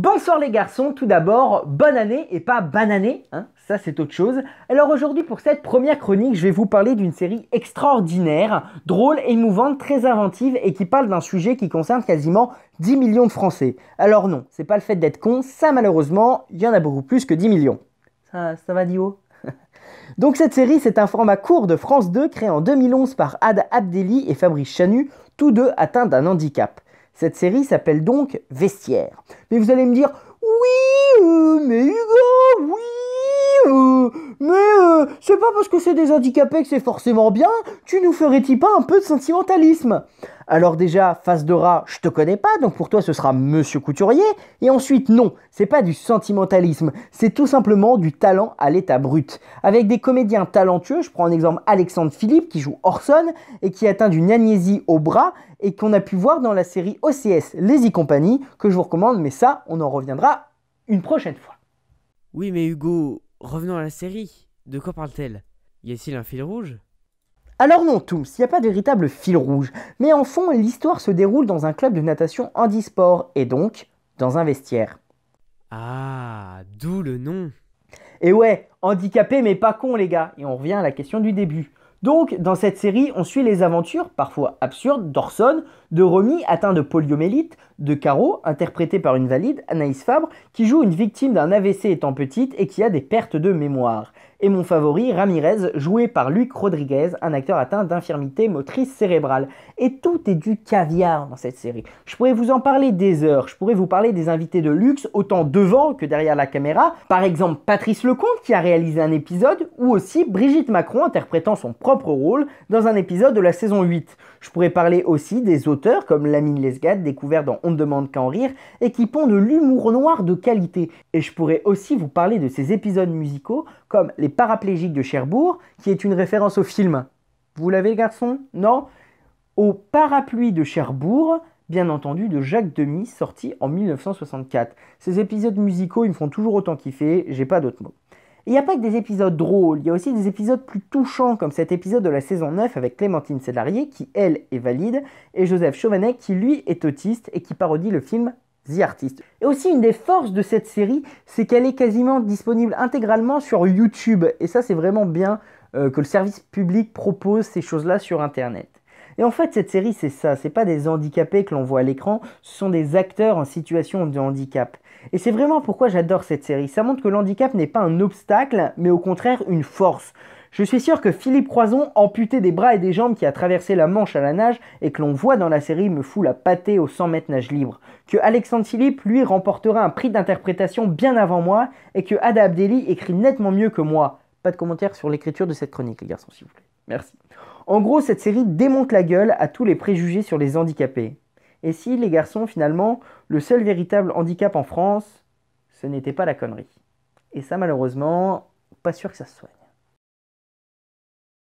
Bonsoir les garçons, tout d'abord, bonne année et pas bananée, hein, ça c'est autre chose. Alors aujourd'hui pour cette première chronique, je vais vous parler d'une série extraordinaire, drôle, émouvante, très inventive et qui parle d'un sujet qui concerne quasiment 10 millions de Français. Alors non, c'est pas le fait d'être con, ça malheureusement, il y en a beaucoup plus que 10 millions. Ça va Dio? Donc cette série, c'est un format court de France 2 créé en 2011 par Ad Abdelli et Fabrice Chanu, tous deux atteints d'un handicap. Cette série s'appelle donc Vestiaire. Mais vous allez me dire, oui, mais Hugo, oui, c'est pas parce que c'est des handicapés que c'est forcément bien, tu nous ferais-tu pas un peu de sentimentalisme? Alors déjà, face de rat, je te connais pas, donc pour toi ce sera Monsieur Couturier. Et ensuite, non, c'est pas du sentimentalisme, c'est tout simplement du talent à l'état brut. Avec des comédiens talentueux, je prends en exemple Alexandre Philippe qui joue Orson et qui est atteint d'une agnésie au bras et qu'on a pu voir dans la série OCS Les y Compagnie, que je vous recommande, mais ça, on en reviendra une prochaine fois. Oui, mais Hugo, revenons à la série. De quoi parle-t-elle? Y a-t-il un fil rouge? Alors non, Tooms, il n'y a pas de véritable fil rouge, mais en fond, l'histoire se déroule dans un club de natation handisport, et donc dans un vestiaire. Ah, d'où le nom. Et ouais, handicapé mais pas con les gars, et on revient à la question du début. Donc, dans cette série, on suit les aventures, parfois absurdes, d'Orson, de Romy, atteint de poliomyélite, de Caro, interprétée par une valide, Anaïs Fabre, qui joue une victime d'un AVC étant petite et qui a des pertes de mémoire. Et mon favori, Ramirez, joué par Luc Rodriguez, un acteur atteint d'infirmité motrice cérébrale. Et tout est du caviar dans cette série. Je pourrais vous en parler des heures, je pourrais vous parler des invités de luxe, autant devant que derrière la caméra. Par exemple, Patrice Lecomte qui a réalisé un épisode, ou aussi Brigitte Macron interprétant son propre rôle dans un épisode de la saison 8. Je pourrais parler aussi des auteurs comme Lamine Lesgade, découvert dans On ne demande qu'à en rire, et qui pond de l'humour noir de qualité. Et je pourrais aussi vous parler de ces épisodes musicaux comme Les Paraplégiques de Cherbourg, qui est une référence au film. Vous l'avez, garçon? Non? Au Parapluie de Cherbourg, bien entendu de Jacques Demy, sorti en 1964. Ces épisodes musicaux, ils me font toujours autant kiffer, j'ai pas d'autres mots. Il n'y a pas que des épisodes drôles, il y a aussi des épisodes plus touchants, comme cet épisode de la saison 9 avec Clémentine Célarié, qui elle est valide, et Joseph Chauvenet, qui lui est autiste et qui parodie le film The Artist. Et aussi une des forces de cette série, c'est qu'elle est quasiment disponible intégralement sur YouTube, et ça c'est vraiment bien que le service public propose ces choses-là sur Internet. Et en fait, cette série, c'est ça. C'est pas des handicapés que l'on voit à l'écran, ce sont des acteurs en situation de handicap. Et c'est vraiment pourquoi j'adore cette série. Ça montre que l'handicap n'est pas un obstacle, mais au contraire une force. Je suis sûr que Philippe Croison, amputé des bras et des jambes qui a traversé la Manche à la nage et que l'on voit dans la série, me fout la pâtée aux 100 mètres nage libre. Que Alexandre Philippe, lui, remportera un prix d'interprétation bien avant moi et que Ada Abdelli écrit nettement mieux que moi. Pas de commentaires sur l'écriture de cette chronique, les garçons, s'il vous plaît. Merci. En gros, cette série démonte la gueule à tous les préjugés sur les handicapés. Et si, les garçons, finalement, le seul véritable handicap en France, ce n'était pas la connerie. Et ça, malheureusement, pas sûr que ça se soit.